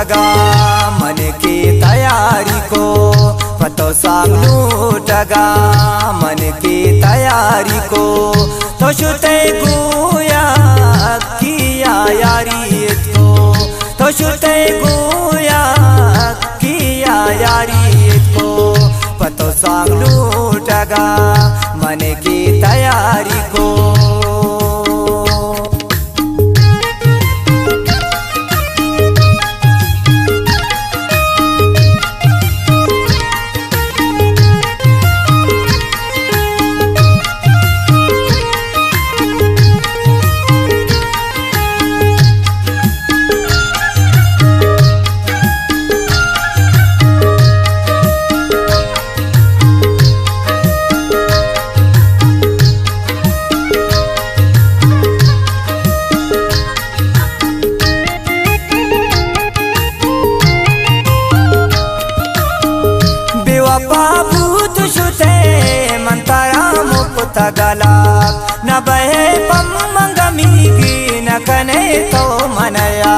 लूटगा मन की तैयारी को, पतो सांग लूटगा मन की तैयारी को। तो शुते गुया किया यारी को, तो शुते गुया किया यारी को। पतो सांग लूटगा मन की तैयारी को। बाबूत शुते मंतरा मुक्त गला न बहे पम्मंगमी की न कने तो मनया।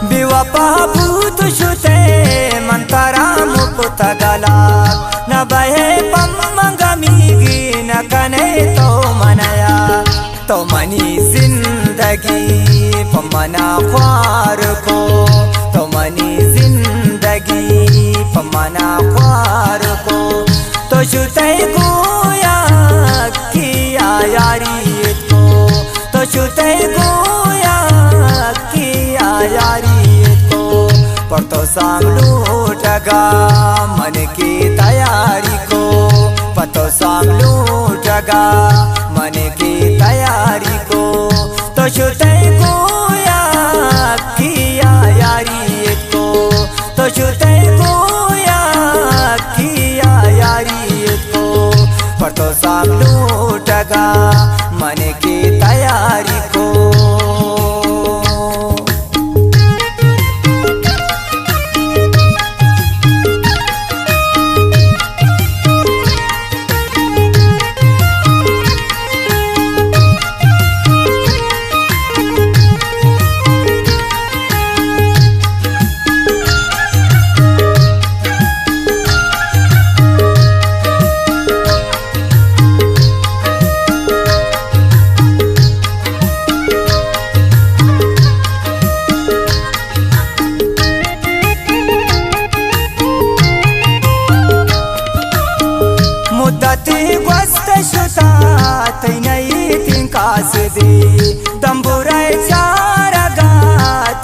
बिवा बाबूत शुते मंतरा मुक्त गला न बहे पम्मंगमी की न कने तो मनया। तो मनी जिंदगी पमना ख्वार को, तो मनी जिंदगी पमना ख्वार को। तो शुते गोया किया यारी को, तो शुते गोया किया यारी को। पर तो सांग लूटगा मन की तैयारी को, पतो सांग लूटगा मन की तैयारी को। तो शुते गोया किया यारी को, तो शुते गोया किया यारी को। पर तो सांग लूटगा मन की तैयारी को। मुद्दती गोष्ट शुता तैनई तिंकास दे, दंबुराय चारगा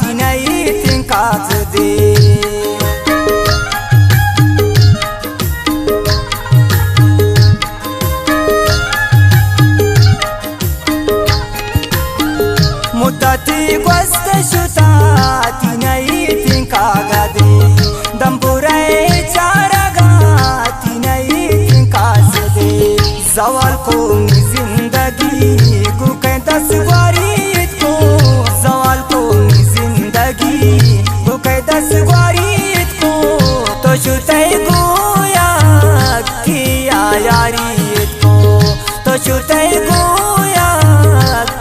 तिनई तिंकास दे। मुद्दती गोष्ट शुता तिनई तिंकागा दे, दंबुराय चारगा तिनई तिंकास दे। सवाल को जिंदगी गुकै 10 ग्वारी को, सवाल को जिंदगी गुकै 10 ग्वारी को। तो शुते गोया किया यारी को, तो शुते गोया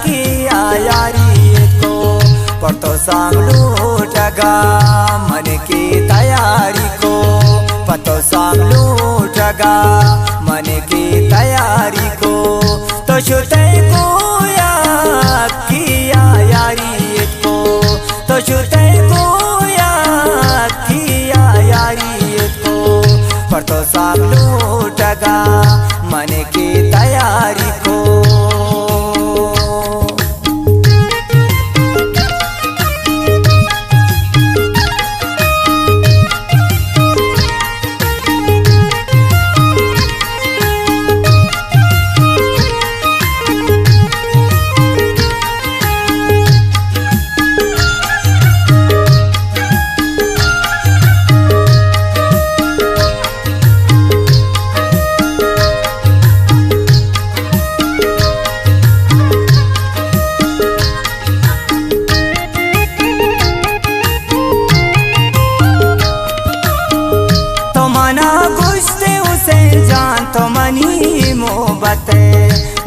किया यारी को। पर तो सांग लूटगा मन की तैयारी को, पतो सांग लूटगा मन की तैयारी को। तो शुते गोया किया यारी को, तो शुते गोया किया यारी को। पर तो सांग लूटगा मन की तैयारी को।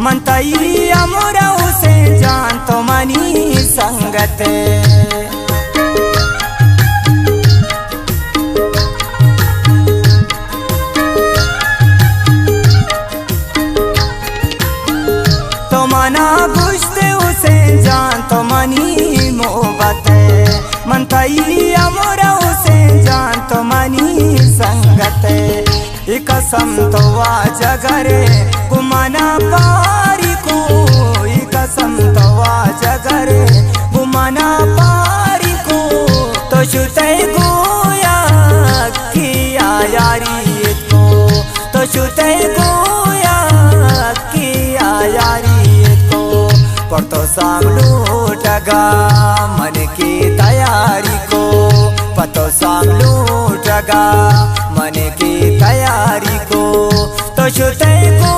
मनताई अमोरा उसे जान तो मनी संगत तो मना गुश्ते उसे जान तो मनी मोहब्बत मनताई अमोरा उसे जान तो मनी संगत कसम तो जगरे गुमाना पारी को कसम तो जगरे गुमाना पारी को तो शुते गोया किया यारी को तो शुते गोया किया यारी को पर तो सामलू टगा मन की तैयारी को पतो सामलू टगा मन की तैयारी को तो शुते को